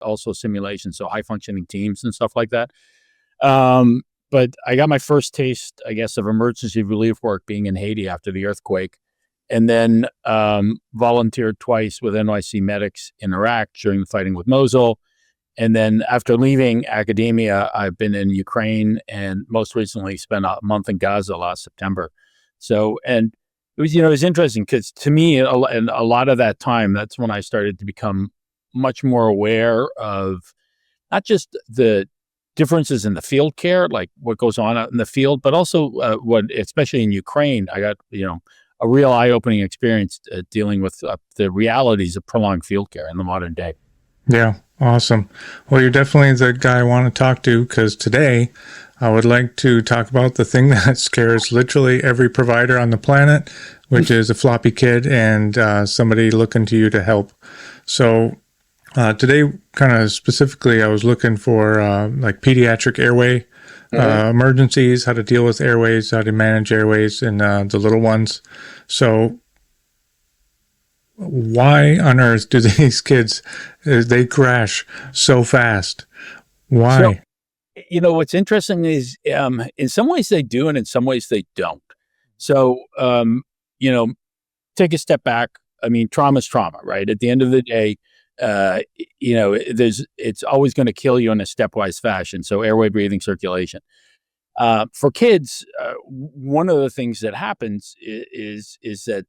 also simulations, so high functioning teams and stuff like that. But I got my first taste, I guess, of emergency relief work being in Haiti after the earthquake, and then volunteered twice with NYC medics in Iraq during the fighting with Mosul. And then after leaving academia, I've been in Ukraine and most recently spent a month in Gaza last September. So, and it was, it was interesting because to me, a lot of that time, that's when I started to become much more aware of not just the differences in the field care, like what goes on out in the field, but also what, especially in Ukraine, I got, a real eye-opening experience dealing with the realities of prolonged field care in the modern day. Yeah, awesome. Well, you're definitely the guy I want to talk to, because today I would like to talk about the thing that scares literally every provider on the planet, which is a floppy kid and somebody looking to you to help. So today, kind of specifically, I was looking for like pediatric airway emergencies, how to deal with airways, how to manage airways in the little ones. So why on earth do these kids, they crash so fast? Why? So, what's interesting is in some ways they do and in some ways they don't. So, take a step back. I mean, trauma is trauma, right? At the end of the day, it's always going to kill you in a stepwise fashion. So airway, breathing, circulation. For kids, one of the things that happens is that,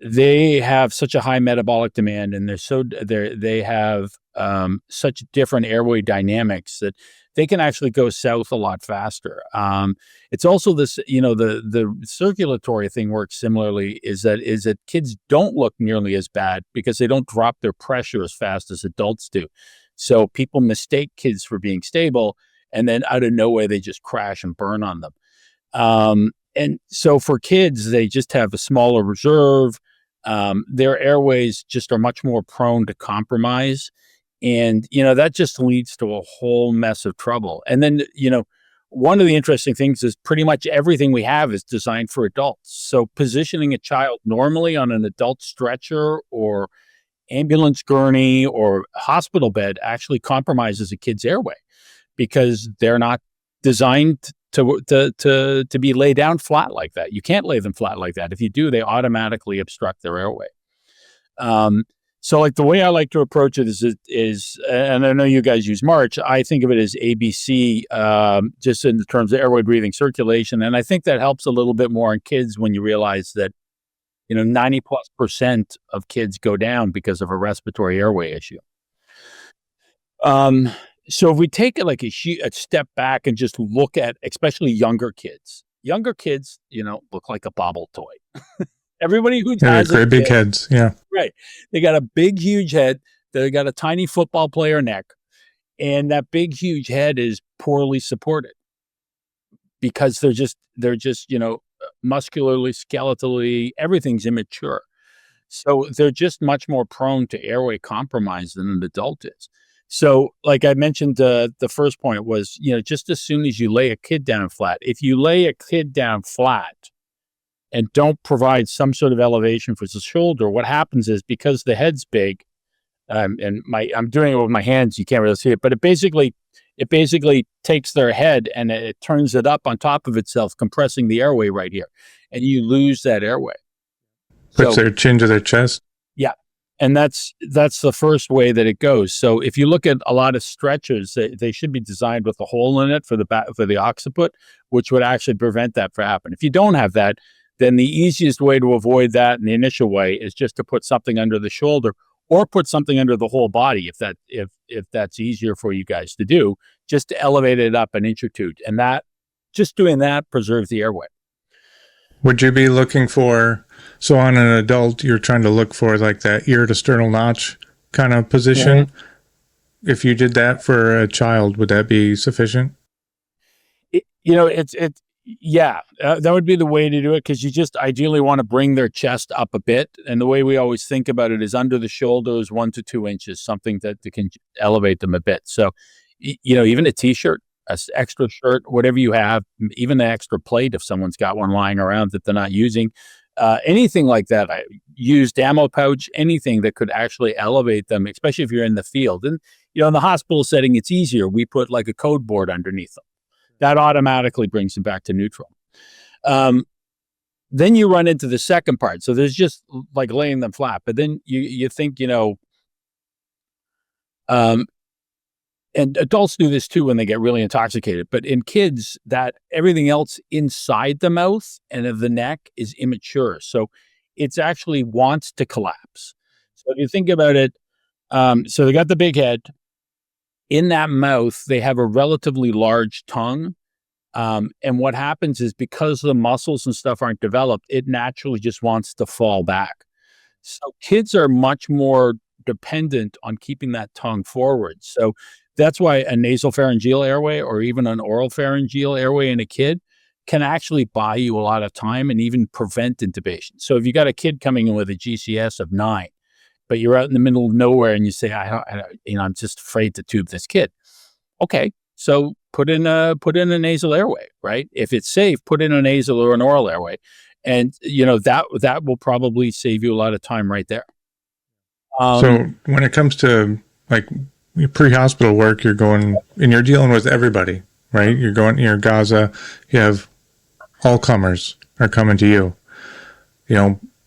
they have such a high metabolic demand and they have such different airway dynamics that they can actually go south a lot faster. It's also this, the circulatory thing works similarly, is that kids don't look nearly as bad because they don't drop their pressure as fast as adults do. So people mistake kids for being stable, and then out of nowhere, they just crash and burn on them. And so for kids, they just have a smaller reserve. Their airways just are much more prone to compromise. And, that just leads to a whole mess of trouble. And then, one of the interesting things is pretty much everything we have is designed for adults. So positioning a child normally on an adult stretcher or ambulance gurney or hospital bed actually compromises a kid's airway because they're not designed to be laid down flat like that. You can't lay them flat like that. If you do, they automatically obstruct their airway. So like the way I like to approach it is, and I know you guys use March, I think of it as ABC, just in terms of airway, breathing, circulation. And I think that helps a little bit more in kids when you realize that, 90+% of kids go down because of a respiratory airway issue. So if we take it like a step back and just look at, especially younger kids, look like a bobble toy. Everybody who has great big heads. Yeah. Right. They got a big, huge head. They got a tiny football player neck. And that big, huge head is poorly supported because they're just, muscularly, skeletally, everything's immature. So they're just much more prone to airway compromise than an adult is. So like I mentioned, the first point was, just as soon as you lay a kid down flat, if you lay a kid down flat and don't provide some sort of elevation for the shoulder, what happens is, because the head's big, and I'm doing it with my hands, you can't really see it, but it basically takes their head and it turns it up on top of itself, compressing the airway right here, and you lose that airway. Puts their chin to their chest. Yeah. And that's the first way that it goes. So if you look at a lot of stretchers, they should be designed with a hole in it for the occiput, which would actually prevent that from happening. If you don't have that, then the easiest way to avoid that in the initial way is just to put something under the shoulder or put something under the whole body, if that's easier for you guys to do, just to elevate it up an inch or two. And just doing that preserves the airway. Would you be looking for, so on an adult, you're trying to look for like that ear to sternal notch kind of position? Mm-hmm. If you did that for a child, would that be sufficient? Yeah, that would be the way to do it, because you just ideally want to bring their chest up a bit. And the way we always think about it is under the shoulders, 1 to 2 inches, something that can elevate them a bit. So, even a t-shirt, an extra shirt, whatever you have, even an extra plate if someone's got one lying around that they're not using, anything like that. I used ammo pouch, anything that could actually elevate them, especially if you're in the field. And in the hospital setting, it's easier. We put like a code board underneath them. That automatically brings them back to neutral. Then you run into the second part. So there's just like laying them flat, but then you think, and adults do this too when they get really intoxicated, but in kids, that everything else inside the mouth and of the neck is immature. So it's actually wants to collapse. So if you think about it, so they got the big head. In that mouth, they have a relatively large tongue. And what happens is because the muscles and stuff aren't developed, it naturally just wants to fall back. So kids are much more dependent on keeping that tongue forward. So that's why a nasopharyngeal airway or even an oral pharyngeal airway in a kid can actually buy you a lot of time and even prevent intubation. So if you got a kid coming in with a GCS of 9, but you're out in the middle of nowhere and you say, I'm just afraid to tube this kid. Okay, so put in a nasal airway, right? If it's safe, put in a nasal or an oral airway, and that will probably save you a lot of time right there. So when it comes to like pre-hospital work, you're dealing with everybody, right? You're Gaza, you have all comers are coming to you.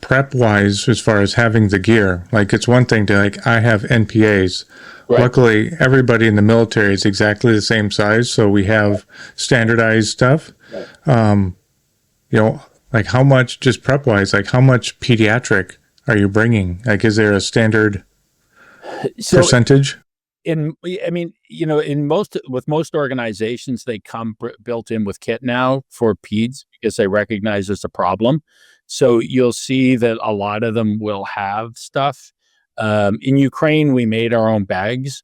Prep wise, as far as having the gear, like it's one thing to I have NPAs. Right. Luckily, everybody in the military is exactly the same size, so we have standardized stuff. Right. Like how much, just prep wise, like how much pediatric are you bringing? Like, is there a standard percentage? With most organizations, they come built in with kit now for peds because they recognize there's a problem. So you'll see that a lot of them will have stuff. In Ukraine, we made our own bags,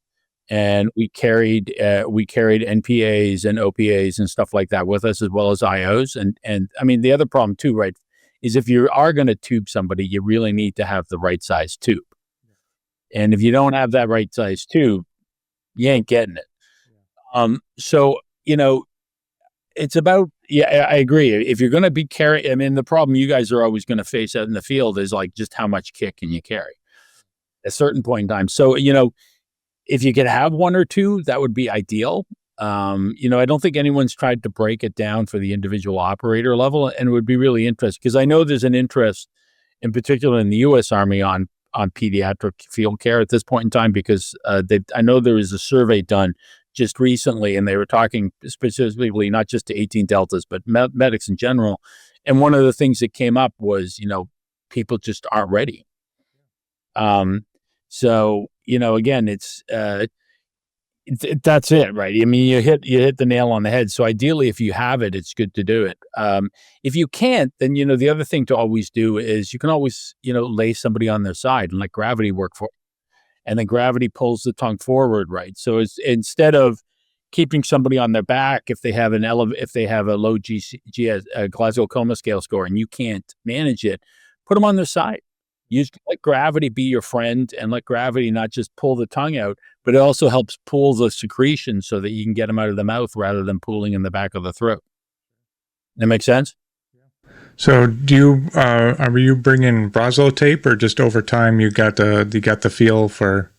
and we carried NPAs and OPAs and stuff like that with us, as well as IOs. And I mean, the other problem too, right, is if you are going to tube somebody, you really need to have the right size tube. And if you don't have that right size tube, you ain't getting it. So it's about, I agree. If you're going to be carrying, the problem you guys are always going to face out in the field is like just how much kick can you carry at a certain point in time. So, if you could have one or two, that would be ideal. I don't think anyone's tried to break it down for the individual operator level, and it would be really interesting because I know there's an interest in particular in the U.S. Army on pediatric field care at this point in time because I know there was a survey done just recently, and they were talking specifically not just to 18 deltas, but medics in general. And one of the things that came up was, people just aren't ready. So, again, it's that's it, right? I mean, you hit the nail on the head. So ideally, if you have it, it's good to do it. If you can't, then, the other thing to always do is you can always, lay somebody on their side and let gravity work for it. And then gravity pulls the tongue forward, right? So it's instead of keeping somebody on their back, if they have if they have a low Glasgow Coma Scale score and you can't manage it, put them on their side. Let gravity be your friend and let gravity not just pull the tongue out, but it also helps pull the secretion so that you can get them out of the mouth rather than pooling in the back of the throat. That makes sense? So are you bringing Braslo tape or just over time you got the feel for?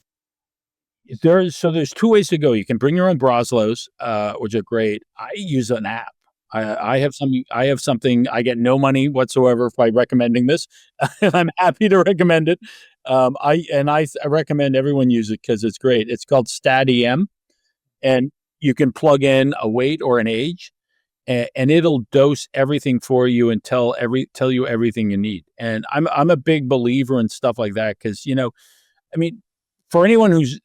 There's 2 ways to go. You can bring your own Braslos, which are great. I use an app. I have something. I get no money whatsoever by recommending this, and I'm happy to recommend it. I recommend everyone use it because it's great. It's called Stadia, and you can plug in a weight or an age, and it'll dose everything for you and tell you everything you need. And I'm a big believer in stuff like that because for anyone who's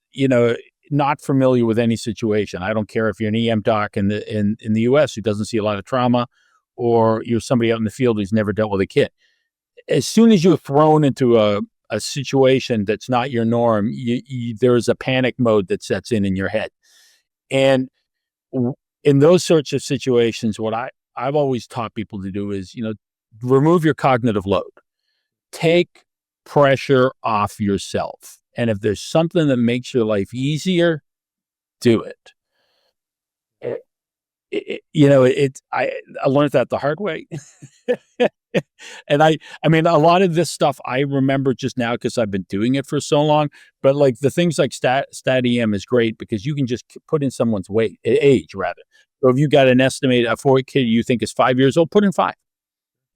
not familiar with any situation, I don't care if you're an EM doc in the US who doesn't see a lot of trauma, or you're somebody out in the field who's never dealt with a kid. As soon as you're thrown into a situation that's not your norm, there's a panic mode that sets in your head. And in those sorts of situations, what I've always taught people to do is, remove your cognitive load. Take pressure off yourself. And if there's something that makes your life easier, do it. I learned that the hard way. And I mean, a lot of this stuff I remember just now because I've been doing it for so long. But like the things like Stadia is great because you can just put in someone's age rather. So if you got an estimated a 4 kid you think is 5 years old, put in 5,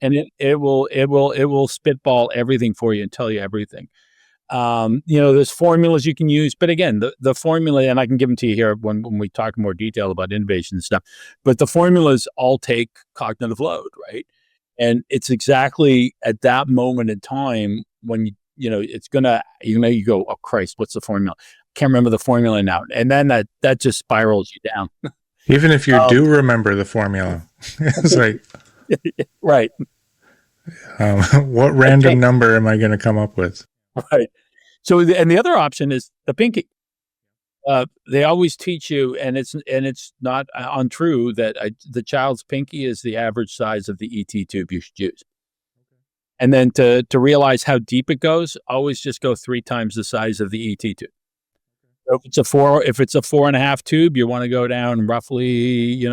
and it will spitball everything for you and tell you everything. There's formulas you can use, but again, the formula, and I can give them to you here when we talk in more detail about intubation and stuff. But the formulas all take cognitive load, right? And it's exactly at that moment in time when it's gonna, you go, oh Christ, what's the formula? Can't remember the formula now, and then that just spirals you down. Even if you do remember the formula, it's like, right. What random number am I going to come up with? Right. So, and the other option is the pinky. They always teach you, and it's not untrue that the child's pinky is the average size of the ET tube you should use. And then to realize how deep it goes, always just go 3 times the size of the ET tube. So if it's a 4.5 tube, you want to go down roughly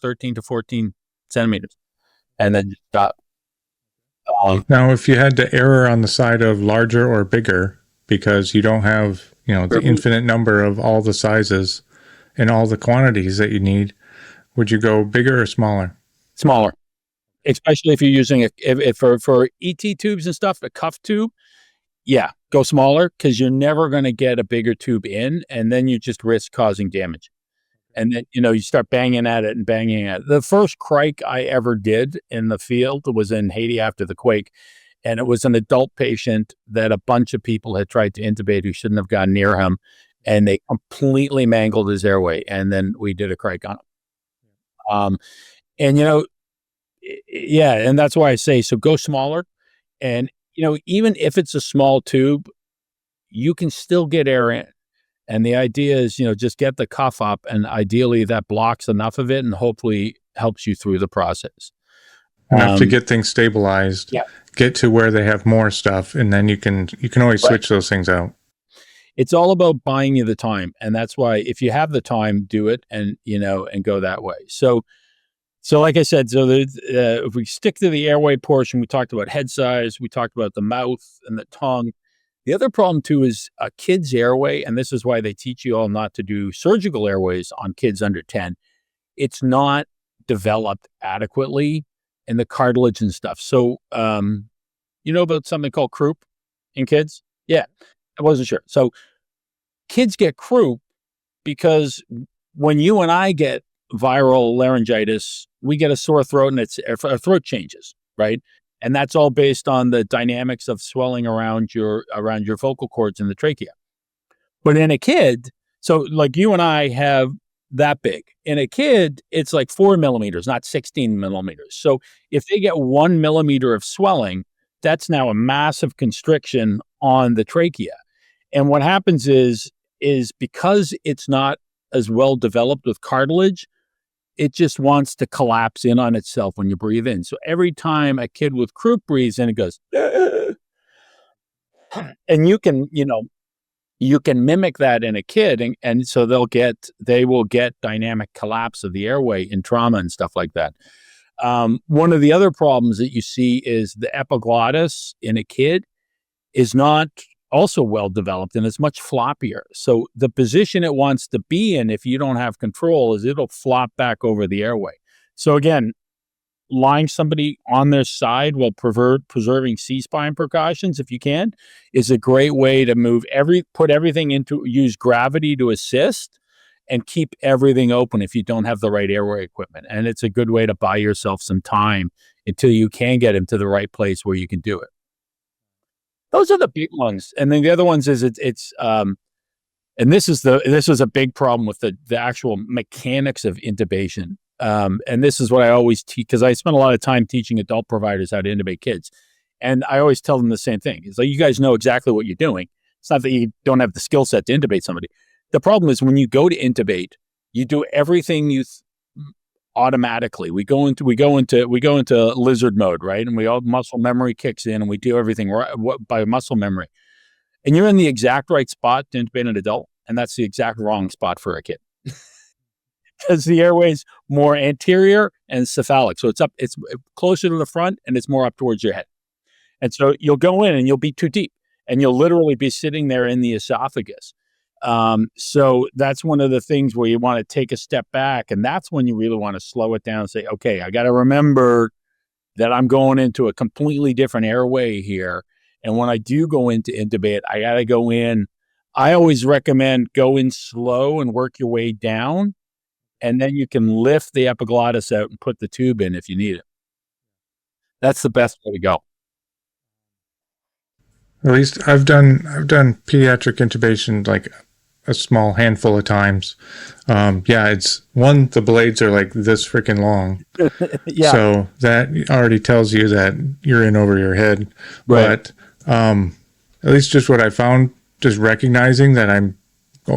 13 to 14 centimeters, and then just stop. Now, if you had to err on the side of larger or bigger, because you don't have, the infinite number of all the sizes and all the quantities that you need, would you go bigger or smaller? Smaller, especially if you're using for ET tubes and stuff, a cuff tube. Yeah, go smaller because you're never going to get a bigger tube in, and then you just risk causing damage. And then, you start banging at it and banging at it. The first cric I ever did in the field was in Haiti after the quake. And it was an adult patient that a bunch of people had tried to intubate who shouldn't have gone near him. And they completely mangled his airway. And then we did a cric on him. And, yeah, and that's why I say, so go smaller. And, even if it's a small tube, you can still get air in. And the idea is, just get the cuff up, and ideally that blocks enough of it and hopefully helps you through the process. Enough to get things stabilized, get to where they have more stuff, and then you can always switch those things out. It's all about buying you the time. And that's why if you have the time, do it and go that way. So like I said, if we stick to the airway portion, we talked about head size, we talked about the mouth and the tongue. The other problem, too, is a kid's airway, and this is why they teach you all not to do surgical airways on kids under 10. It's not developed adequately in the cartilage and stuff. So, about something called croup in kids? Yeah, I wasn't sure. So, kids get croup because when you and I get viral laryngitis, we get a sore throat and our throat changes, right? And that's all based on the dynamics of swelling around your vocal cords in the trachea. But in a kid, so like you and I have that big. In a kid, it's like 4 millimeters, not 16 millimeters. So if they get 1 millimeter of swelling, that's now a massive constriction on the trachea. And what happens is because it's not as well developed with cartilage, it just wants to collapse in on itself when you breathe in. So every time a kid with croup breathes in, it goes, and you can mimic that in a kid. And so they will get dynamic collapse of the airway in trauma and stuff like that. One of the other problems that you see is the epiglottis in a kid is not also well developed, and it's much floppier. So the position it wants to be in, if you don't have control, is it'll flop back over the airway. So again, lying somebody on their side while preserving C-spine precautions, if you can, is a great way to put everything use gravity to assist and keep everything open if you don't have the right airway equipment. And it's a good way to buy yourself some time until you can get him to the right place where you can do it. Those are the big ones. And then the other ones is and this is a big problem with the actual mechanics of intubation. And this is what I always teach, because I spend a lot of time teaching adult providers how to intubate kids. And I always tell them the same thing. It's like, you guys know exactly what you're doing. It's not that you don't have the skill set to intubate somebody. The problem is when you go to intubate, you do everything automatically. We go into lizard mode, right? And all muscle memory kicks in, and we do everything by muscle memory. And you're in the exact right spot to intubate an adult, and that's the exact wrong spot for a kid. because the airway's more anterior and cephalic. So it's closer to the front and it's more up towards your head. And so you'll go in and you'll be too deep and you'll literally be sitting there in the esophagus. So that's one of the things where you want to take a step back. And that's when you really want to slow it down and say, okay, I got to remember that I'm going into a completely different airway here. And when I do go into intubate, I got to go in. I always recommend go in slow and work your way down. And then you can lift the epiglottis out and put the tube in if you need it. That's the best way to go. At least I've done pediatric intubation like a small handful of times. Yeah, it's one, the blades are like this freaking long. Yeah. So that already tells you that you're in over your head. Right. But at least just what I found, just recognizing that I'm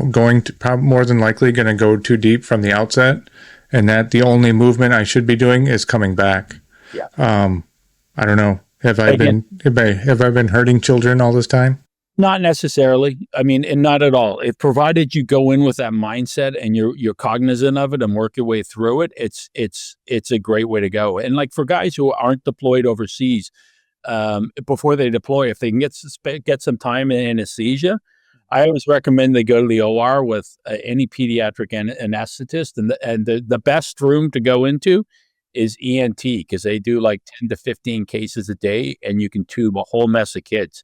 going to probably more than likely going to go too deep from the outset, and that the only movement I should be doing is coming back. Yeah. I don't know. Have I been hurting children all this time? Not necessarily. I mean, and not at all. If provided you go in with that mindset and you're cognizant of it and work your way through it, it's a great way to go. And like for guys who aren't deployed overseas, before they deploy, if they can get some time in anesthesia, I always recommend they go to the OR with any pediatric anesthetist, and the best room to go into is ENT, because they do like 10 to 15 cases a day, and you can tube a whole mess of kids.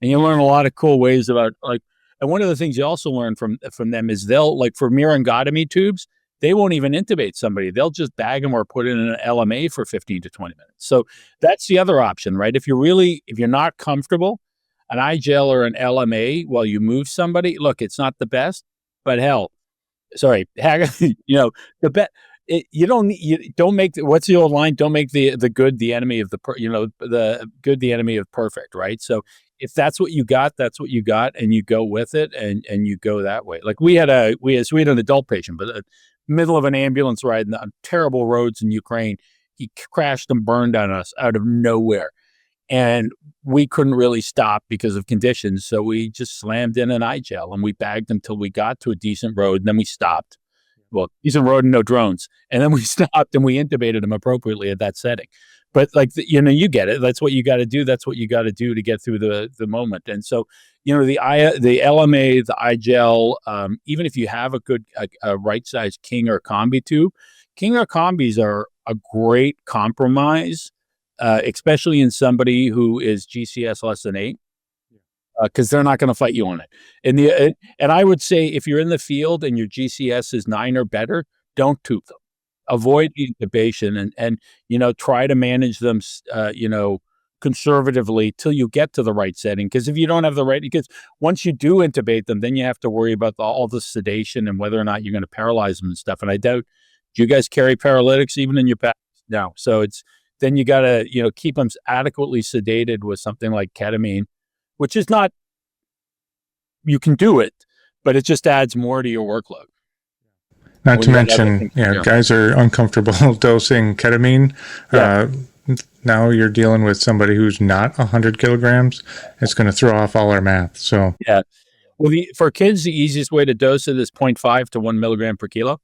And you learn a lot of cool ways about like, and one of the things you also learn from them is they'll, like for myringotomy tubes, they won't even intubate somebody. They'll just bag them or put in an LMA for 15 to 20 minutes. So that's the other option, right? If you're not comfortable, an iGel or an LMA while you move somebody, look, it's not the best, but hell, sorry, the bet. You don't make what's the old line? Don't make the good the enemy of the good the enemy of perfect, right? So if that's what you got, that's what you got, and you go with it, and you go that way. Like we had an adult patient, but in the middle of an ambulance ride on terrible roads in Ukraine, he crashed and burned on us out of nowhere, and we couldn't really stop because of conditions. So we just slammed in an iGel and we bagged him till we got to a decent road, and then we stopped. Well, decent road and no drones. And then we stopped and we intubated him appropriately at that setting. But like, you get it. That's what you got to do. That's what you got to do to get through the moment. And so, the LMA, the iGel, even if you have a good, a right size King or Combi tube, King or Combis are a great compromise, especially in somebody who is GCS less than 8. Because they're not going to fight you on it. And I would say if you're in the field and your GCS is 9 or better, don't tube them. Avoid intubation and try to manage them, conservatively till you get to the right setting. Because if you don't have the right, because once you do intubate them, then you have to worry about all the sedation and whether or not you're going to paralyze them and stuff. And I doubt, do you guys carry paralytics even in your packs? No. So then you got to, keep them adequately sedated with something like ketamine, which is not, you can do it, but it just adds more to your workload. Not to mention, guys are uncomfortable dosing ketamine. Yeah. Now you're dealing with somebody who's not 100 kilograms. It's going to throw off all our math. So yeah. Well, for kids, the easiest way to dose it is 0.5 to 1 milligram per kilo.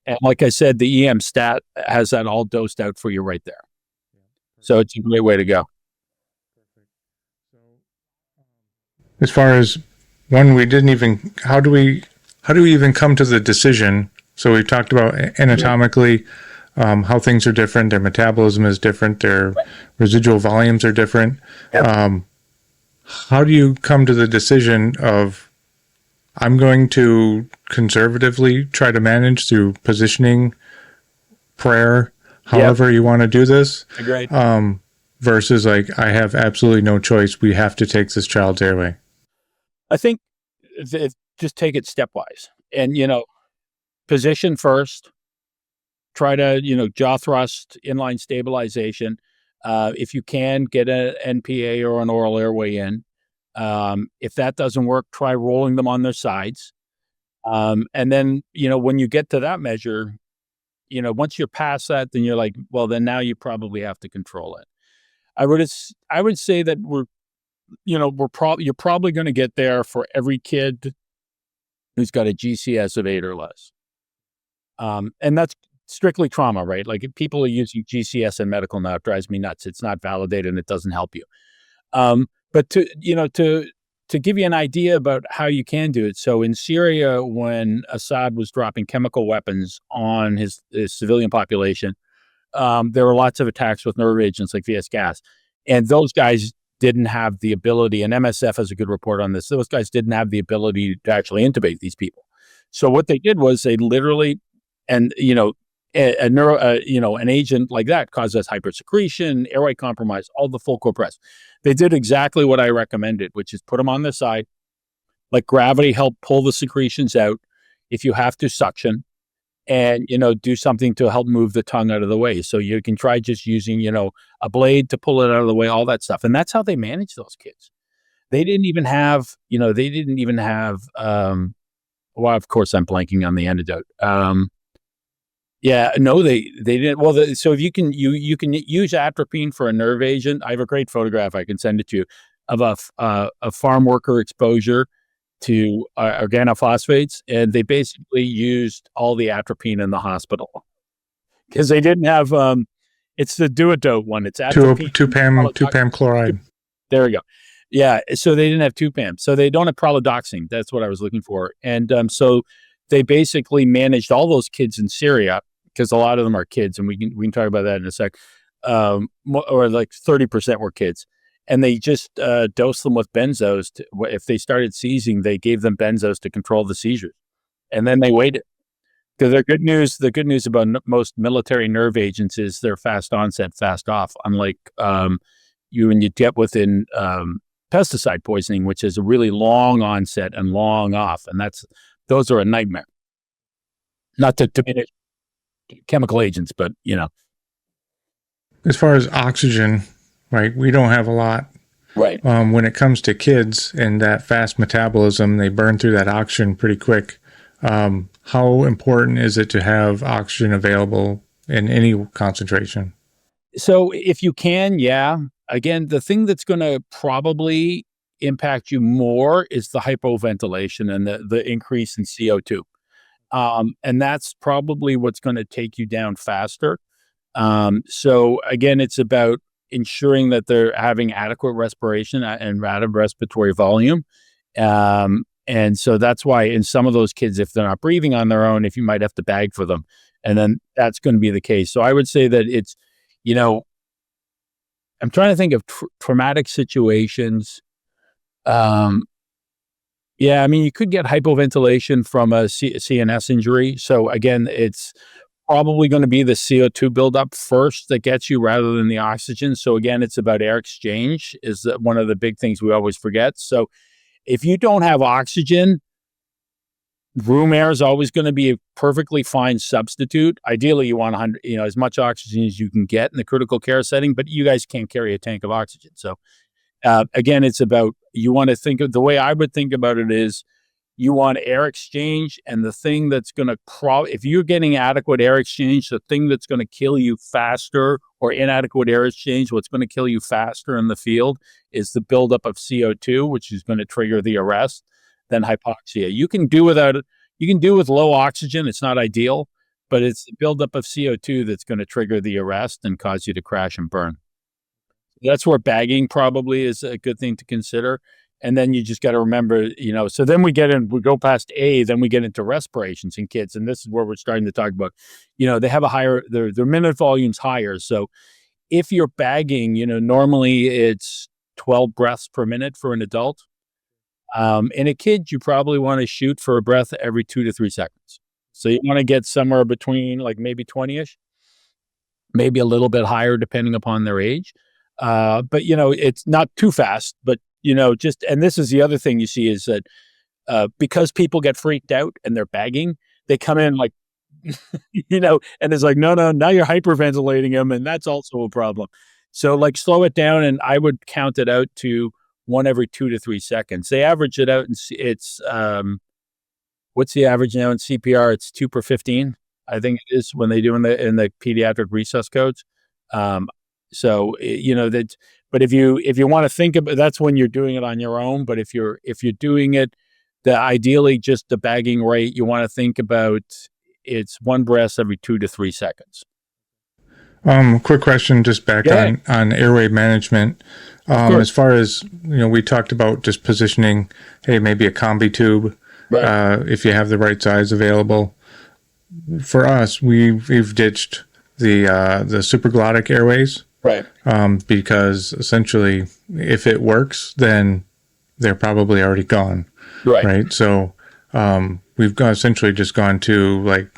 And like I said, the EM stat has that all dosed out for you right there. So it's a great way to go. As far as one, how do we even come to the decision? So we've talked about anatomically, how things are different. Their metabolism is different. Their residual volumes are different. Yep. How do you come to the decision of, I'm going to conservatively try to manage through positioning, prayer, however you want to do this? Agreed. Versus like, I have absolutely no choice. We have to take this child's airway. I think just take it stepwise and, position first, try to, jaw thrust, inline stabilization. If you can, get an NPA or an oral airway in. If that doesn't work, try rolling them on their sides. And then, when you get to that measure, once you're past that, then you're like, well, then now you probably have to control it. I would say that you're probably going to get there for every kid who's got a GCS of 8 or less. And that's strictly trauma, right? Like if people are using GCS in medical now, it drives me nuts. It's not validated and it doesn't help you. But to give you an idea about how you can do it. So in Syria, when Assad was dropping chemical weapons on his civilian population, there were lots of attacks with nerve agents like VS gas. And those guys didn't have the ability, and MSF has a good report on this, those guys didn't have the ability to actually intubate these people. So what they did was they literally, and an agent like that causes hypersecretion, airway compromise, all the full core press. They did exactly what I recommended, which is put them on the side, let gravity help pull the secretions out. If you have to, suction, and do something to help move the tongue out of the way. So you can try just using a blade to pull it out of the way, all that stuff. And that's how they manage those kids. They didn't even have well, of course I'm blanking on the antidote. Yeah, no, they didn't. Well, so if you can use atropine for a nerve agent. I have a great photograph I can send it to you of a farm worker exposure to organophosphates, and they basically used all the atropine in the hospital because they didn't have it's the duodope one. It's atropine, 2-PAM chloride. There we go. Yeah, so they didn't have 2-PAM, so they don't have pralidoxine. That's what I was looking for, and so they basically managed all those kids in Syria, because a lot of them are kids, and we can talk about that in a sec. Or like 30% were kids, and they just dosed them with benzos. If they started seizing, they gave them benzos to control the seizures, and then they waited. Because the good news about most military nerve agents is they're fast onset, fast off. Unlike when you get within pesticide poisoning, which is a really long onset and long off, and those are a nightmare. Not to diminish chemical agents, but As far as oxygen, right, we don't have a lot. Right. When it comes to kids and that fast metabolism, they burn through that oxygen pretty quick. How important is it to have oxygen available in any concentration? So if you can, yeah. Again, the thing that's going to probably impact you more is the hypoventilation and the increase in CO2. And that's probably what's going to take you down faster. So again, it's about ensuring that they're having adequate respiration and adequate respiratory volume. And so that's why in some of those kids, if they're not breathing on their own, if you might have to bag for them, and then that's going to be the case. So I would say that it's, I'm trying to think of traumatic situations. Yeah, I mean, you could get hypoventilation from a CNS injury. So again, it's probably going to be the CO2 buildup first that gets you rather than the oxygen. So again, it's about air exchange is one of the big things we always forget. So if you don't have oxygen, room air is always going to be a perfectly fine substitute. Ideally, you want 100, as much oxygen as you can get in the critical care setting, but you guys can't carry a tank of oxygen. So again, it's about, you want to think of, the way I would think about it is you want air exchange, and the thing that's going to if you're getting adequate air exchange, the thing that's going to kill you faster, or inadequate air exchange, what's going to kill you faster in the field is the buildup of CO2, which is going to trigger the arrest, than hypoxia. You can do with low oxygen. It's not ideal, but it's the buildup of CO2 that's going to trigger the arrest and cause you to crash and burn. That's where bagging probably is a good thing to consider. And then you just got to remember, so then we go past A, then we get into respirations in kids. And this is where we're starting to talk about, they have a higher, their minute volume's higher. So if you're bagging, normally it's 12 breaths per minute for an adult. In a kid, you probably want to shoot for a breath every 2 to 3 seconds. So you want to get somewhere between like maybe 20-ish, maybe a little bit higher depending upon their age. But it's not too fast, but and this is the other thing you see is that because people get freaked out and they're bagging, they come in like, and it's like, no, now you're hyperventilating them, and that's also a problem. So like slow it down, and I would count it out to 1 every 2 to 3 seconds. They average it out, and it's what's the average now in CPR? It's 2 per 15, I think it is, when they do in the pediatric resus codes. So that, but if you want to think about, that's when you're doing it on your own. But if you're doing it, ideally just the bagging rate, you want to think about it's one breath every 2 to 3 seconds. Quick question, just back on airway management. As far as, we talked about just positioning, hey, maybe a Combi tube, if you have the right size available. For us, we've ditched the Supraglottic airways, because essentially, if it works, then they're probably already gone, right? So we've essentially just gone to like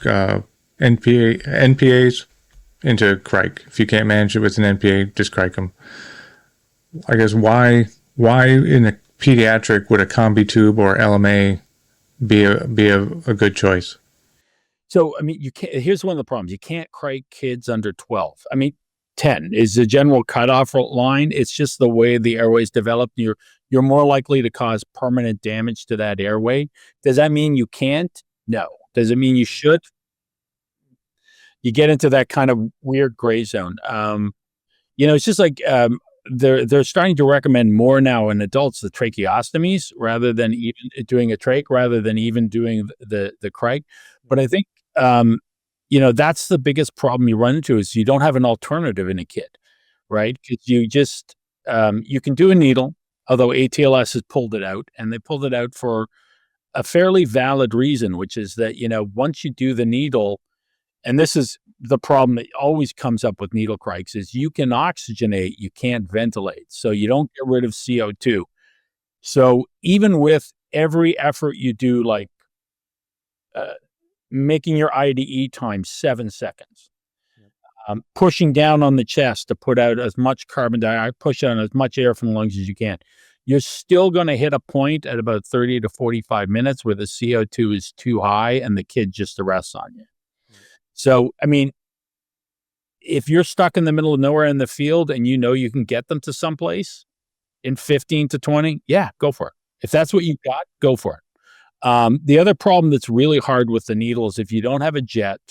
NPAs into cric. If you can't manage it with an NPA, just cric them. I guess why in a pediatric would a Combi tube or LMA be a good choice? So, I mean, you can't. Here's one of the problems: you can't cric kids under 12. I mean, 10 is the general cutoff line. It's just the way the airways develop. You're more likely to cause permanent damage to that airway. Does that mean you can't? No. Does it mean you should? You get into that kind of weird gray zone. It's just like they're starting to recommend more now in adults the tracheostomies rather than even doing a trach, rather than even doing the cric. But I think that's the biggest problem you run into is you don't have an alternative in a kid, right? Because you just you can do a needle, although ATLS has pulled it out, and they pulled it out for a fairly valid reason, which is that once you do the needle. And this is the problem that always comes up with needle crics is you can oxygenate, you can't ventilate. So you don't get rid of CO2. So even with every effort you do, like making your IDE time 7 seconds, pushing down on the chest to put out as much carbon dioxide, push out as much air from the lungs as you can, you're still going to hit a point at about 30 to 45 minutes where the CO2 is too high and the kid just arrests on you. So, I mean, if you're stuck in the middle of nowhere in the field and you can get them to someplace in 15 to 20, yeah, go for it. If that's what you've got, go for it. The other problem that's really hard with the needle is if you don't have a jet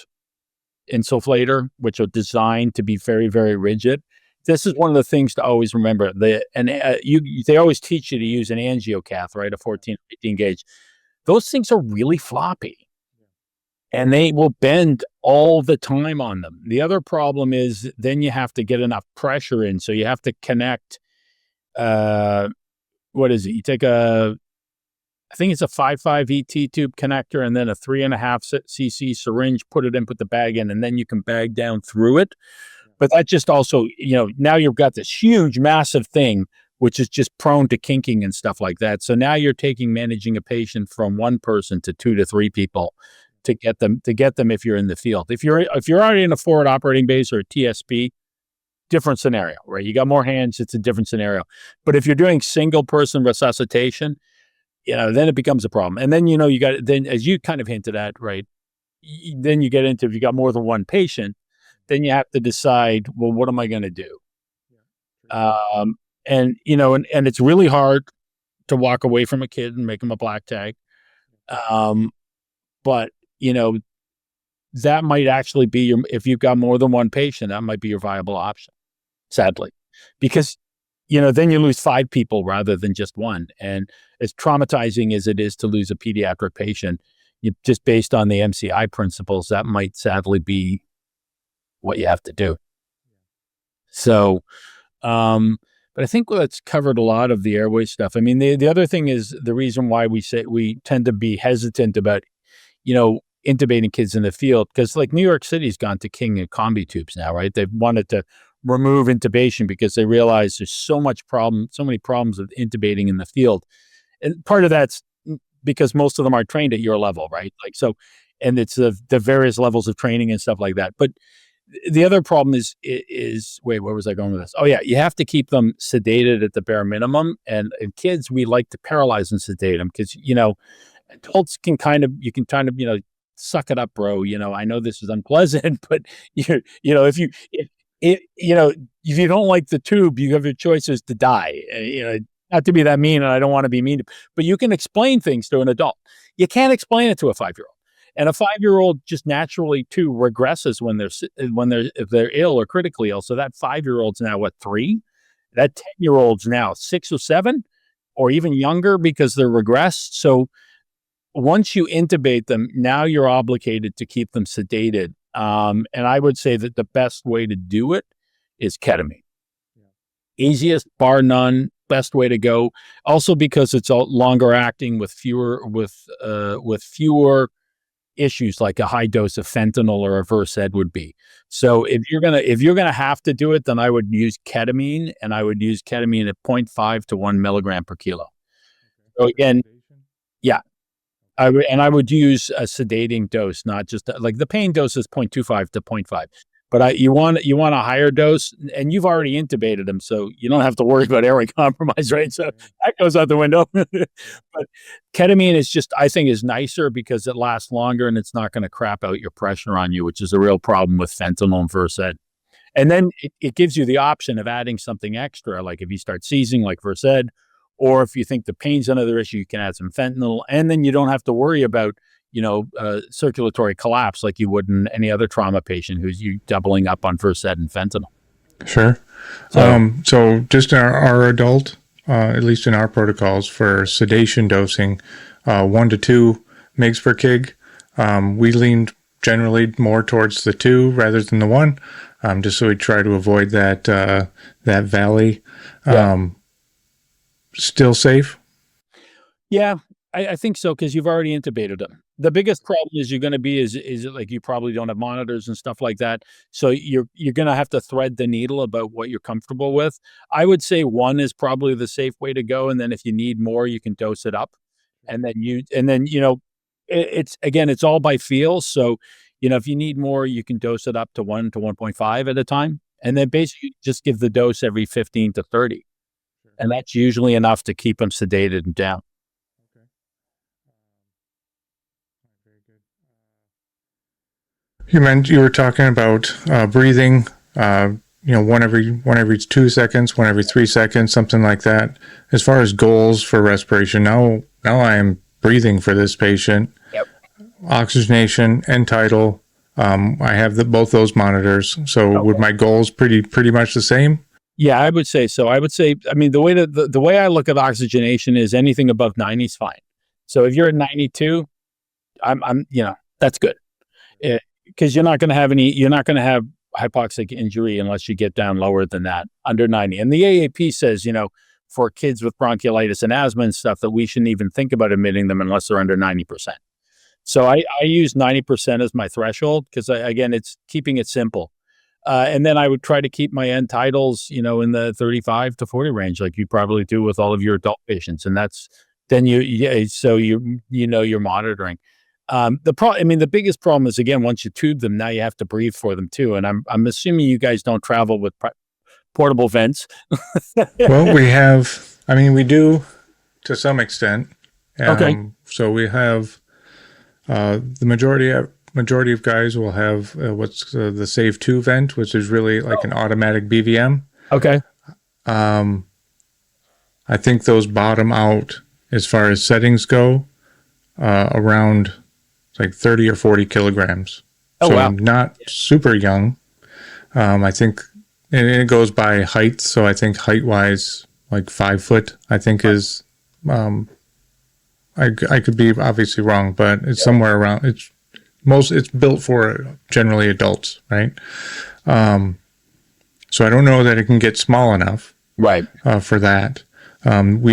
insufflator, which are designed to be very, very rigid, this is one of the things to always remember. They always teach you to use an angiocath, right, a 14 or 18 gauge. Those things are really floppy. And they will bend all the time on them. The other problem is then you have to get enough pressure in. So you have to connect, what is it? You take I think it's a 5.5 ET tube connector and then a 3.5 cc syringe, put it in, put the bag in, and then you can bag down through it. But that just also, now you've got this huge, massive thing, which is just prone to kinking and stuff like that. So now you're managing a patient from one person to 2 to 3 people. To get them if you're in the field. If you're already in a forward operating base or a TSP, different scenario, right? You got more hands, it's a different scenario. But if you're doing single person resuscitation, then it becomes a problem. And then then as you kind of hinted at, right? Then you get into if you got more than one patient, then you have to decide, well, what am I going to do? And it's really hard to walk away from a kid and make him a black tag. But that might actually be if you've got more than one patient, that might be your viable option, sadly, because, then you lose 5 people rather than just one. And as traumatizing as it is to lose a pediatric patient, just based on the MCI principles, that might sadly be what you have to do. So, but I think that's covered a lot of the airway stuff. I mean, the other thing is the reason why we tend to be hesitant about, intubating kids in the field, because like New York City's gone to king of Combi tubes now, right? They've wanted to remove intubation because they realize there's so many problems with intubating in the field. And part of that's because most of them are trained at your level, right? Like, so, and it's the various levels of training and stuff like that. But the other problem is wait, where was I going with this? Oh yeah, you have to keep them sedated at the bare minimum. And in kids, we like to paralyze and sedate them because, adults can kind of, suck it up, bro. I know this is unpleasant, but if you don't like the tube, you have your choices to die. Not to be that mean, and I don't want to be mean, but you can explain things to an adult. You can't explain it to a 5-year-old. And a 5-year-old just naturally too regresses if they're ill or critically ill. So that 5-year-old's now 3? That 10-year-old's now 6 or 7, or even younger because they're regressed. So once you intubate them, now you're obligated to keep them sedated. And I would say that the best way to do it is ketamine. Easiest, bar none, best way to go. Also because it's longer acting with fewer issues like a high dose of fentanyl or a Versed would be. So if you're gonna have to do it, then I would use ketamine, and I would use ketamine at 0.5 to 1 milligram per kilo. So again, yeah, I would use a sedating dose, not just like the pain dose is 0.25 to 0.5. But you want a higher dose, and you've already intubated them, so you don't have to worry about airway compromise, right? So that goes out the window. But ketamine is just, I think, is nicer because it lasts longer and it's not going to crap out your pressure on you, which is a real problem with fentanyl and Versed. And then it gives you the option of adding something extra, like if you start seizing, like Versed, or if you think the pain's another issue, you can add some fentanyl, and then you don't have to worry about circulatory collapse like you would in any other trauma patient who's you doubling up on Versed and fentanyl. Sure. So just our adult, at least in our protocols for sedation dosing, 1 to 2 mg per kg. We leaned generally more towards the 2 rather than the 1, just so we try to avoid that valley. Still safe? Yeah, I think so, because you've already intubated them. The biggest problem is you're going to be is it like you probably don't have monitors and stuff like that. So you're going to have to thread the needle about what you're comfortable with. I would say 1 is probably the safe way to go, and then if you need more, you can dose it up. And then it's all by feel. So if you need more, you can dose it up to 1 to 1.5 at a time, and then basically just give the dose every 15 to 30, and that's usually enough to keep them sedated and down. You were talking about breathing, 1 every 2 seconds, 1 every 3 seconds, something like that. As far as goals for respiration, now I am breathing for this patient. Yep. Oxygenation and tidal. I have both those monitors. So would my goals pretty much the same? Yeah, I would say so. I mean, the way I look at oxygenation is anything above 90 is fine. So if you're at 92, I'm that's good. Because you're not going to have hypoxic injury unless you get down lower than that, under 90. And the AAP says, for kids with bronchiolitis and asthma and stuff, that we shouldn't even think about admitting them unless they're under 90%. So I use 90% as my threshold because, again, it's keeping it simple. And then I would try to keep my end titles, in the 35 to 40 range, like you probably do with all of your adult patients. And that's then you're monitoring. The biggest problem is, again, once you tube them, now you have to breathe for them too. And I'm assuming you guys don't travel with portable vents. Well, we do to some extent. Okay. So we have the majority of guys will have what's the Save 2 vent, which is really like an automatic BVM. Okay. I think those bottom out as far as settings go around like 30 or 40 kilograms. Oh, so wow. Not super young. I think, and it goes by height. So I think height wise, like 5 foot, I think is, I could be obviously wrong, but it's somewhere around, it's built for generally adults, right? So I don't know that it can get small enough, right, for that. We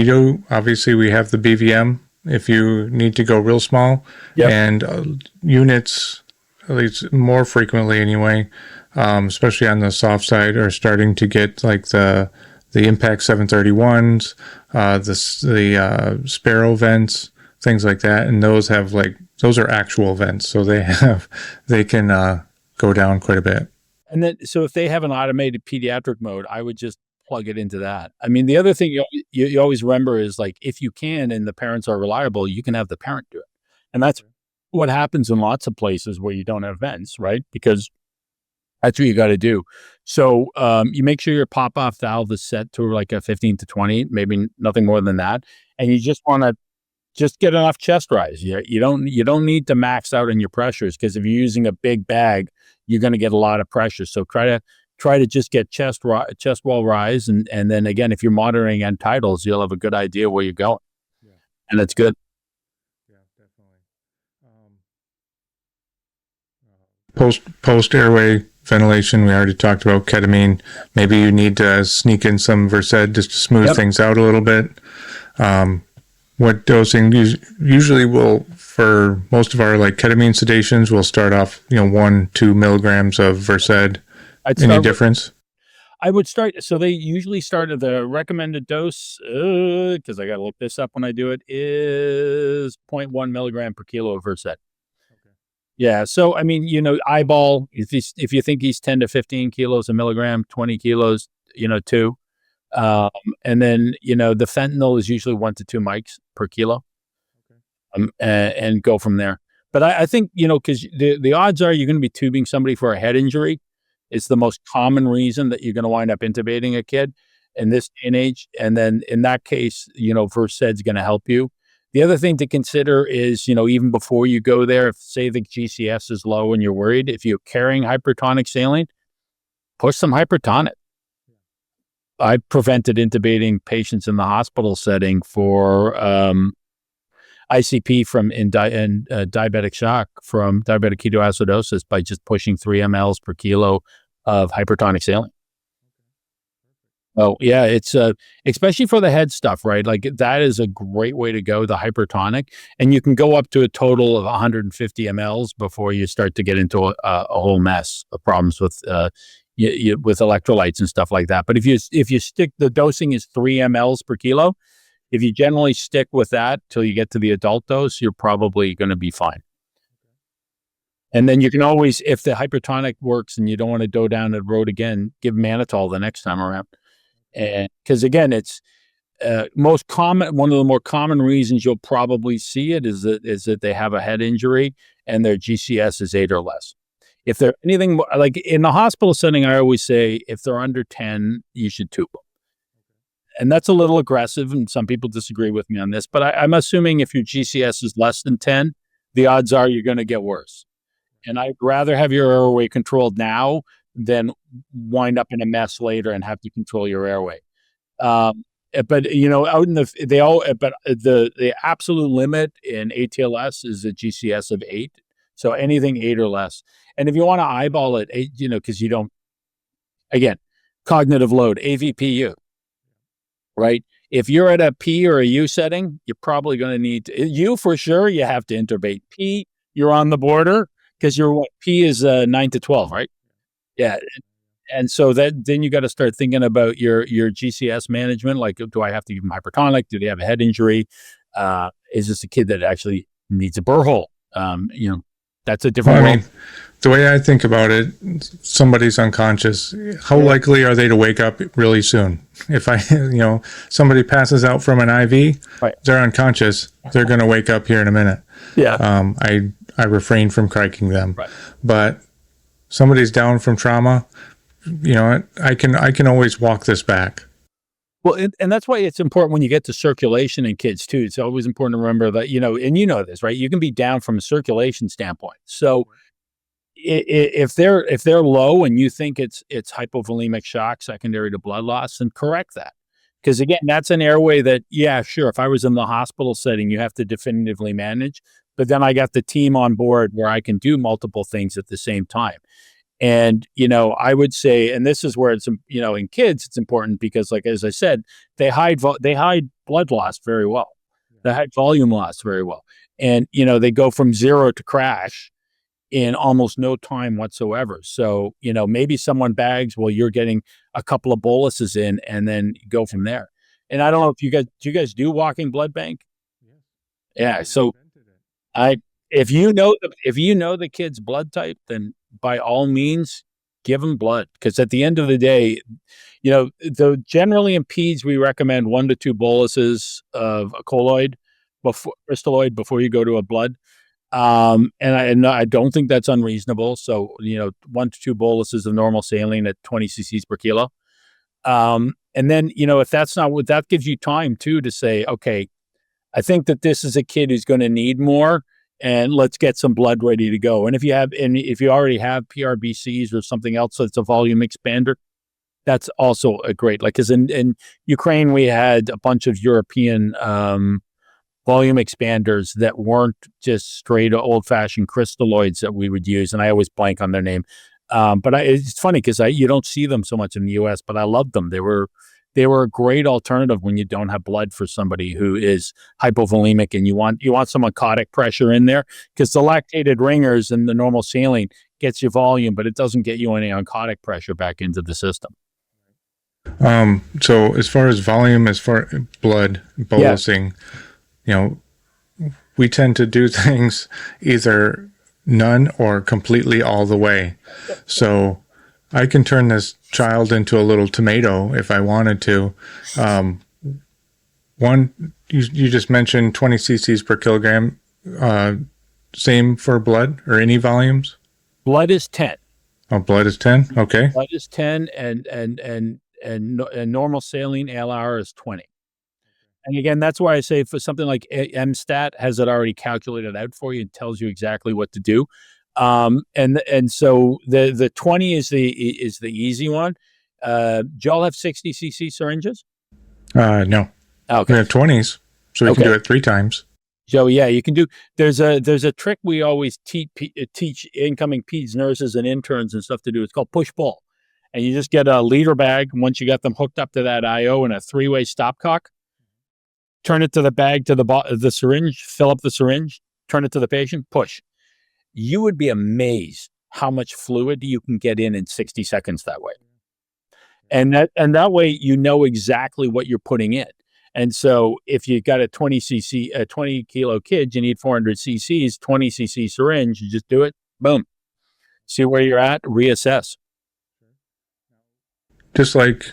have the BVM if you need to go real small. Yep. And units, at least more frequently anyway, especially on the soft side, are starting to get like the Impact 731s, the Sparrow vents, things like that, and those are actual vents, so they can go down quite a bit. And then, so if they have an automated pediatric mode, I would just plug it into that. I mean, the other thing you always remember is, like, if you can and the parents are reliable, you can have the parent do it, and that's what happens in lots of places where you don't have vents, right? Because that's what you got to do. So you make sure your pop-off valve is set to like a 15 to 20, maybe nothing more than that, and you just want to get enough chest rise. You don't need to max out on your pressures, because if you're using a big bag, you're going to get a lot of pressure. So try to just get chest wall rise, and then again, if you're monitoring end titles, you'll have a good idea where you're going, and that's good. Yeah, definitely. Post airway ventilation, we already talked about ketamine. Maybe you need to sneak in some Versed just to smooth things out a little bit. What dosing usually will, for most of our like ketamine sedations, we'll start off 1-2 milligrams of Versed. Any difference? I would start. So they usually start at the recommended dose, because I got to look this up when I do it, is 0.1 milligram per kilo of Versed. Yeah. So, I mean, eyeball, if you think he's 10 to 15 kilos a milligram, 20 kilos, 2. And then, the fentanyl is usually 1 to 2 mics per kilo, and go from there. But I think, because the odds are you're going to be tubing somebody for a head injury. It's the most common reason that you're going to wind up intubating a kid in this day and age. And then in that case, Versed's going to help you. The other thing to consider is, even before you go there, if say the GCS is low and you're worried, if you're carrying hypertonic saline, push some hypertonic. I prevented intubating patients in the hospital setting for ICP and diabetic shock from diabetic ketoacidosis by just pushing 3 mLs per kilo of hypertonic saline. Oh yeah, it's especially for the head stuff, right? Like that is a great way to go, the hypertonic, and you can go up to a total of 150 mLs before you start to get into a whole mess of problems with with electrolytes and stuff like that. But if you stick, the dosing is 3 mLs per kilo. If you generally stick with that till you get to the adult dose, you're probably going to be fine. And then you can always, if the hypertonic works and you don't want to go down the road again, give mannitol the next time around. And because again, it's most common. One of the more common reasons you'll probably see it is that they have a head injury and their GCS is 8 or less. If they're anything more, like in the hospital setting, I always say if they're under 10, you should tube them. And that's a little aggressive, and some people disagree with me on this, but I'm assuming if your GCS is less than 10, the odds are you're going to get worse. And I'd rather have your airway controlled now than wind up in a mess later and have to control your airway. But out in the absolute limit in ATLS is a GCS of 8. So anything 8 or less. And if you want to eyeball it, because you don't, again, cognitive load, AVPU, right? If you're at a P or a U setting, you're probably going to need U for sure. You have to intubate. P, you're on the border because P is 9 to 12, right? Yeah. And so then you got to start thinking about your GCS management. Like, do I have to give them hypertonic? Do they have a head injury? Is this a kid that actually needs a burr hole? That's a different world. The way I think about it, somebody's unconscious. How likely are they to wake up really soon? If somebody passes out from an IV, right, they're unconscious. They're going to wake up here in a minute. Yeah. I refrain from cricing them. Right. But somebody's down from trauma, I can always walk this back. Well, and that's why it's important when you get to circulation in kids too. It's always important to remember that, and this, right? You can be down from a circulation standpoint. So if they're low and you think it's hypovolemic shock secondary to blood loss, then correct that. Because again, that's an airway that, yeah, sure, if I was in the hospital setting, you have to definitively manage. But then I got the team on board where I can do multiple things at the same time. And, I would say, and this is where it's, in kids, it's important because, like, as I said, they hide blood loss very well. They hide volume loss very well. And, they go from 0 to crash in almost no time whatsoever. So, maybe someone bags while you're getting a couple of boluses in and then go from there. And I don't know if do you guys do walking blood bank? Yeah. So if you know the kid's blood type, then by all means, give them blood. Because at the end of the day, generally in peds, we recommend 1 to 2 boluses of a colloid, crystalloid before you go to a blood. And I don't think that's unreasonable. So, 1 to 2 boluses of normal saline at 20 cc's per kilo. And then, if that's not what, that gives you time too to say, okay, I think that this is a kid who's going to need more, and let's get some blood ready to go. And if you already have PRBCs or something else that's a volume expander, that's also a great, like, because in Ukraine, we had a bunch of European, volume expanders that weren't just straight old-fashioned crystalloids that we would use, and I always blank on their name. But it's funny because you don't see them so much in the U.S., but I loved them. They were a great alternative when you don't have blood for somebody who is hypovolemic and you want some oncotic pressure in there, because the lactated ringers and the normal saline gets you volume, but it doesn't get you any oncotic pressure back into the system. So as far as volume, as far blood bolusing, we tend to do things either none or completely all the way. So I can turn this child into a little tomato if I wanted to. You just mentioned 20 cc's per kilogram. Same for blood or any volumes? Blood is 10. Oh, blood is 10. Okay. Blood is 10, and normal saline ALR is 20. And again, that's why I say for something like MStat has it already calculated out for you and tells you exactly what to do. And so the 20 is the easy one. Do y'all have 60 cc syringes? No. Okay. We have 20s, so we can do it 3 times. So yeah, you can do. There's a trick we always teach incoming peds nurses and interns and stuff to do. It's called push pull, and you just get a liter bag. Once you got them hooked up to that IO and a 3-way stopcock, turn it to the bag to the syringe, fill up the syringe, turn it to the patient, push. You would be amazed how much fluid you can get in 60 seconds that way, and that way you know exactly what you're putting in. And so if you got a 20 kilo kid, you need 400 cc's, 20 cc syringe, you just do it, boom. See where you're at, reassess. Just like,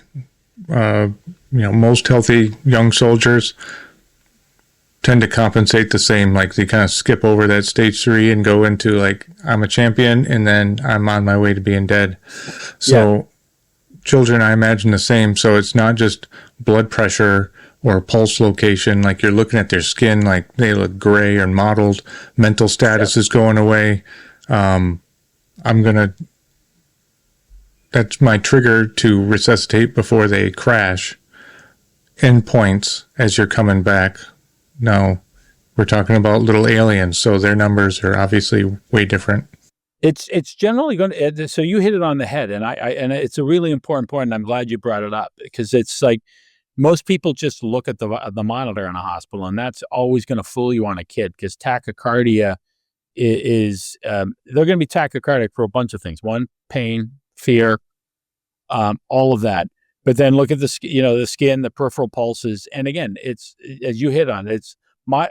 most healthy young soldiers tend to compensate the same. Like they kind of skip over that stage 3 and go into like, I'm a champion and then I'm on my way to being dead. So children, I imagine the same. So it's not just blood pressure or pulse location, like you're looking at their skin, like they look gray or mottled, mental status is going away. That's my trigger to resuscitate before they crash. Endpoints as you're coming back. Now, we're talking about little aliens, so their numbers are obviously way different. It's generally going to, so you hit it on the head, and and it's a really important point, and I'm glad you brought it up, because it's like, most people just look at the monitor in a hospital, and that's always going to fool you on a kid, because tachycardia is they're going to be tachycardic for a bunch of things. One, pain, fear, all of that. But then look at the skin, the peripheral pulses, and again, it's, as you hit on,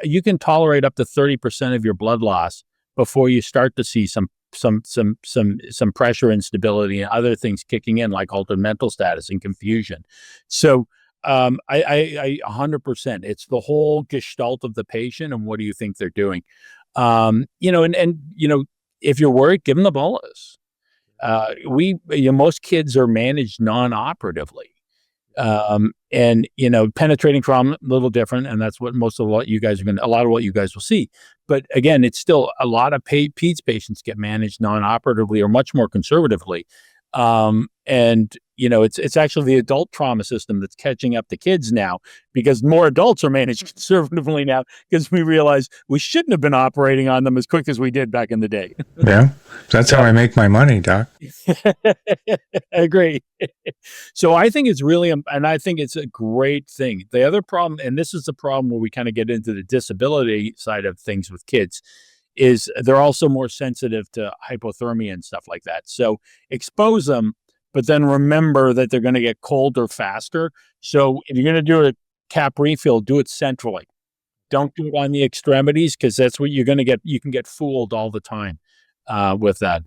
you can tolerate up to 30% of your blood loss before you start to see some pressure instability and other things kicking in, like altered mental status and confusion. So I 100%. It's the whole gestalt of the patient and what do you think they're doing. If you're worried, give them the bolus. Most kids are managed non-operatively. Penetrating trauma, a little different, and that's what a lot of what you guys will see. But again, it's still a lot of peds patients get managed non-operatively or much more conservatively. It's actually the adult trauma system that's catching up to kids now, because more adults are managed conservatively now, because we realize we shouldn't have been operating on them as quick as we did back in the day. Yeah, that's how I make my money, Doc. I agree. So I think it's really, and I think it's a great thing. The other problem, and this is the problem where we kind of get into the disability side of things with kids, is they're also more sensitive to hypothermia and stuff like that. So expose them, but then remember that they're going to get colder faster. So if you're going to do a cap refill, do it centrally. Don't do it on the extremities, because that's what you're going to get. You can get fooled all the time with that.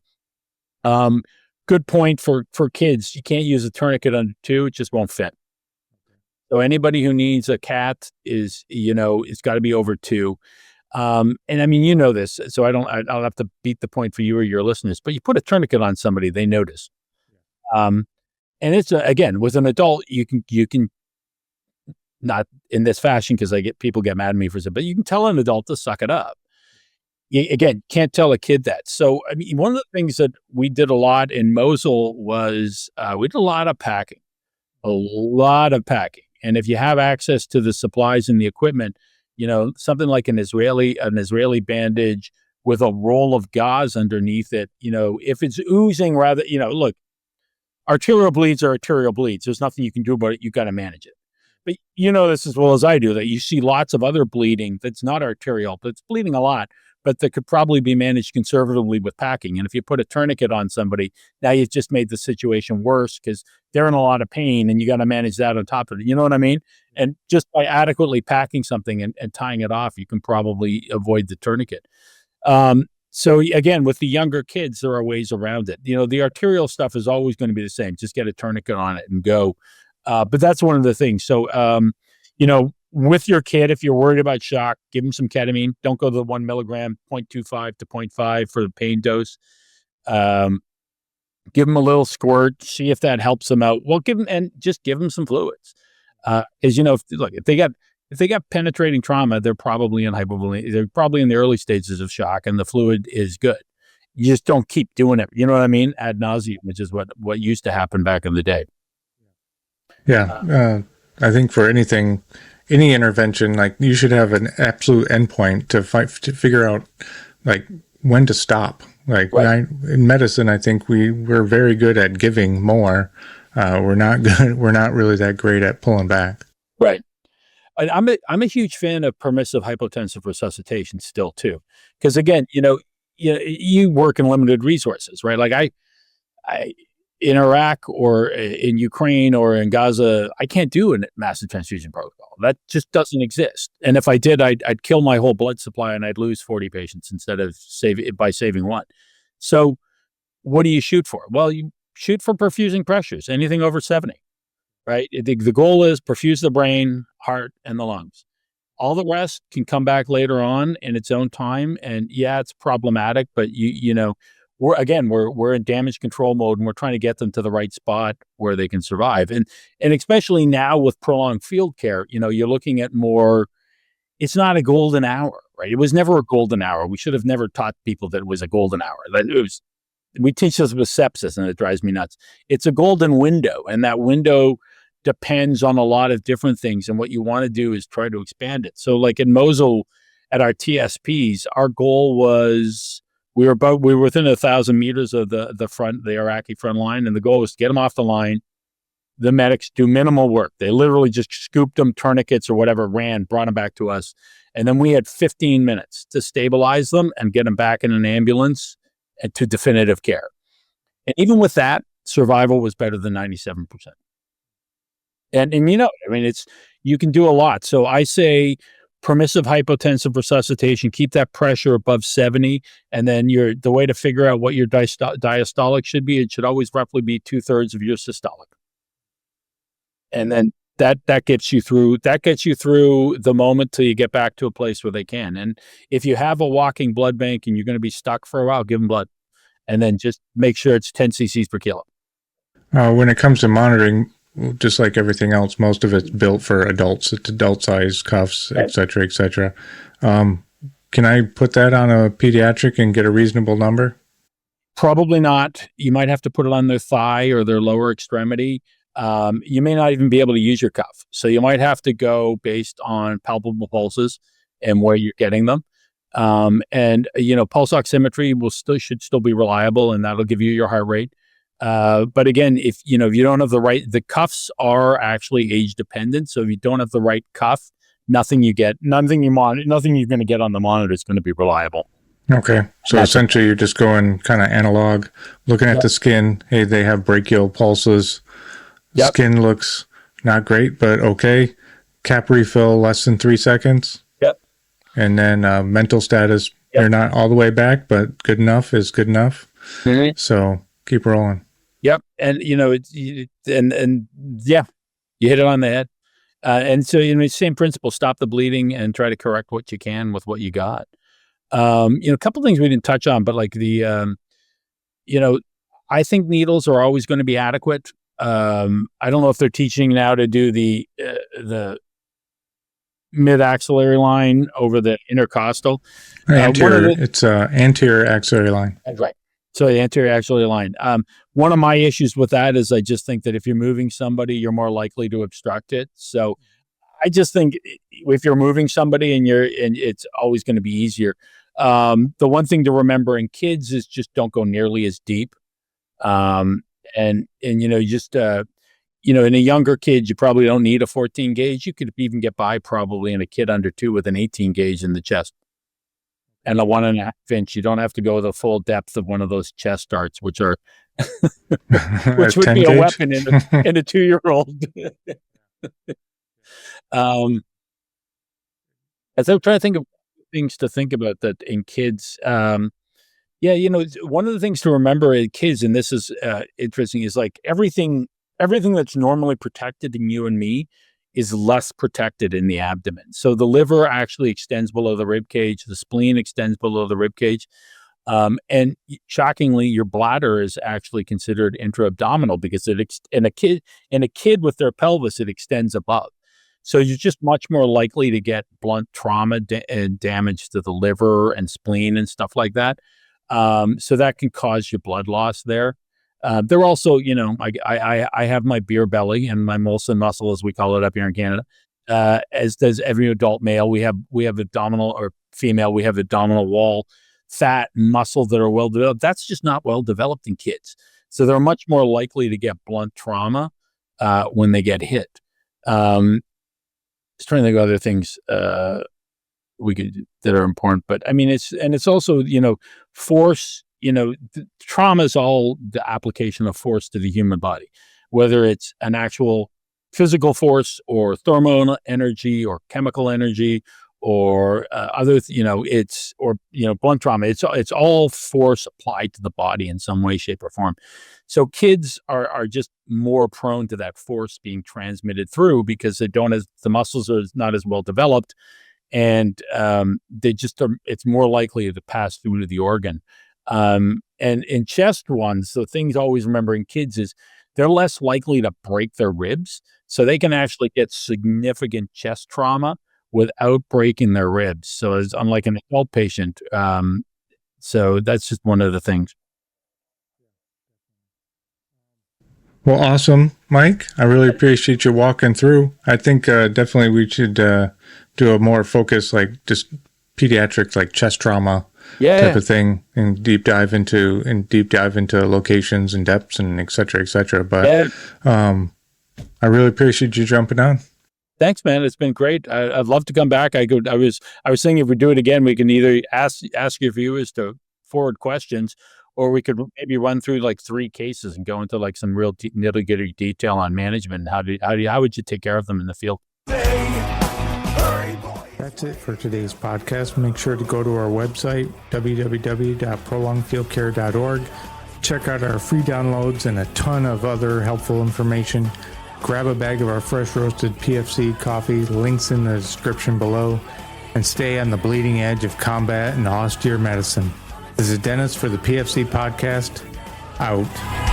Good point for kids. You can't use a tourniquet under 2. It just won't fit. So anybody who needs a cat it's got to be over 2. And I mean, this, so I'll have to beat the point for you or your listeners, but you put a tourniquet on somebody, they notice. And it's again, with an adult, you can not in this fashion, because people get mad at me for it, but you can tell an adult to suck it up. Again, can't tell a kid that. So, I mean, one of the things that we did a lot in Mosul was we did a lot of packing. And if you have access to the supplies and the equipment, something like an Israeli bandage with a roll of gauze underneath it. If it's oozing rather, look, arterial bleeds are arterial bleeds. There's nothing you can do about it. You got to manage it. But this as well as I do, that you see lots of other bleeding that's not arterial, but it's bleeding a lot, but that could probably be managed conservatively with packing. And if you put a tourniquet on somebody, now you've just made the situation worse because they're in a lot of pain and you got to manage that on top of it. You know what I mean? And just by adequately packing something and tying it off, you can probably avoid the tourniquet. So again, with the younger kids, there are ways around it. The arterial stuff is always going to be the same. Just get a tourniquet on it and go. But that's one of the things. So, with your kid, if you're worried about shock, give them some ketamine. Don't go to the 1 milligram, 0.25 to 0.5 for the pain dose. Give them a little squirt, see if that helps them out. Well, give them some fluids. Because, if they got penetrating trauma, they're probably in hypovolemia. They're probably in the early stages of shock, and the fluid is good. You just don't keep doing it. You know what I mean? Ad nauseum, which is what used to happen back in the day. Yeah. I think for any intervention, like you should have an absolute endpoint to figure out like when to stop. Like right. In medicine, I think we're very good at giving more. We're not good. We're not really that great at pulling back. Right. I'm a huge fan of permissive hypotensive resuscitation still too, because again, you work in limited resources, right? Like I in Iraq or in Ukraine or in Gaza, I can't do a massive transfusion protocol. That just doesn't exist. And if I did, I'd kill my whole blood supply and I'd lose 40 patients instead of saving one. So what do you shoot for? Well, you shoot for perfusing pressures, anything over 70, right? The goal is perfuse the brain, heart, and the lungs. All the rest can come back later on in its own time. And yeah, it's problematic, but we're in damage control mode and we're trying to get them to the right spot where they can survive. And especially now with prolonged field care, you're looking at more, it's not a golden hour, right? It was never a golden hour. We should have never taught people that it was a golden hour. We teach this with sepsis and it drives me nuts. It's a golden window, and that window depends on a lot of different things. And what you want to do is try to expand it. So like in Mosul at our TSPs, our goal was, we were within 1,000 meters of the Iraqi front line, and the goal was to get them off the line. The medics do minimal work. They literally just scooped them, tourniquets or whatever, brought them back to us. And then we had 15 minutes to stabilize them and get them back in an ambulance and to definitive care. And even with that, survival was better than 97%. And you can do a lot. So I say permissive hypotensive resuscitation, keep that pressure above 70. And then the way to figure out what your diastolic should be, it should always roughly be 2/3 of your systolic. And then that gets you through the moment till you get back to a place where they can. And if you have a walking blood bank and you're going to be stuck for a while, give them blood. And then just make sure it's 10 cc's per kilo. When it comes to monitoring, just like everything else, most of it's built for adults. It's adult size cuffs, et cetera, et cetera. Can I put that on a pediatric and get a reasonable number? Probably not. You might have to put it on their thigh or their lower extremity. You may not even be able to use your cuff. So you might have to go based on palpable pulses and where you're getting them. Pulse oximetry should still be reliable, and that'll give you your heart rate. But again, if you don't have the cuffs are actually age dependent. So if you don't have the right cuff, nothing you're going to get on the monitor is going to be reliable. Okay. So essentially you're just going kind of analog, looking at the skin. Hey, they have brachial pulses. Yep. Skin looks not great, but okay. Cap refill less than 3 seconds. Yep. And then mental status, they're not all the way back, but good enough is good enough. Mm-hmm. So keep rolling. Yep. And, you hit it on the head. And so, same principle, stop the bleeding and try to correct what you can with what you got. A couple things we didn't touch on, but like I think needles are always going to be adequate. I don't know if they're teaching now to do the mid-axillary line over the intercostal. It's anterior axillary line. Right. So the anterior axillary line. One of my issues with that is I just think that if you're moving somebody, you're more likely to obstruct it. So I just think if you're moving somebody and it's always going to be easier. The one thing to remember in kids is just don't go nearly as deep. And in a younger kid, you probably don't need a 14 gauge. You could even get by probably in a kid under 2 with an 18 gauge in the chest. And a 1.5 inch, you don't have to go the full depth of one of those chest darts, which are, which would be a weapon in a 2-year-old. As I'm trying to think of things to think about that in kids, one of the things to remember in kids, and this is interesting, is like everything that's normally protected in you and me is less protected in the abdomen. So the liver actually extends below the rib cage. The spleen extends below the rib cage. And shockingly, your bladder is actually considered intra-abdominal because in a kid with their pelvis, it extends above. So you're just much more likely to get blunt trauma and damage to the liver and spleen and stuff like that. So that can cause your blood loss there. They're also, I have my beer belly and my Molson muscle, as we call it up here in Canada, as does every adult male. We have abdominal or female. We have abdominal wall fat and muscle that are well developed. That's just not well developed in kids. So they're much more likely to get blunt trauma when they get hit. Just trying to think of other things that are important, but I mean, it's also, force. Trauma is all the application of force to the human body, whether it's an actual physical force or thermal energy or chemical energy or blunt trauma. It's all force applied to the body in some way, shape, or form. So kids are just more prone to that force being transmitted through because the muscles are not as well developed, and it's more likely to pass through to the organ. And in chest ones, the things to always remember in kids is they're less likely to break their ribs. So they can actually get significant chest trauma without breaking their ribs. So it's unlike an adult patient. So that's just one of the things. Well, awesome, Mike. I really appreciate you walking through. I think definitely we should do a more focused, like just pediatric, like chest trauma type of thing, and deep dive into locations and depths and et cetera. But I really appreciate you jumping on. Thanks, man. It's been great. I'd love to come back. I was thinking if we do it again, we can either ask your viewers to forward questions, or we could maybe run through like 3 cases and go into like some real nitty-gritty detail on management and how would you take care of them in the field. That's it for today's podcast. Make sure to go to our website, www.prolongedfieldcare.org. Check out our free downloads and a ton of other helpful information. Grab a bag of our fresh roasted PFC coffee, links in the description below, and stay on the bleeding edge of combat and austere medicine. This is Dennis for the PFC podcast, out.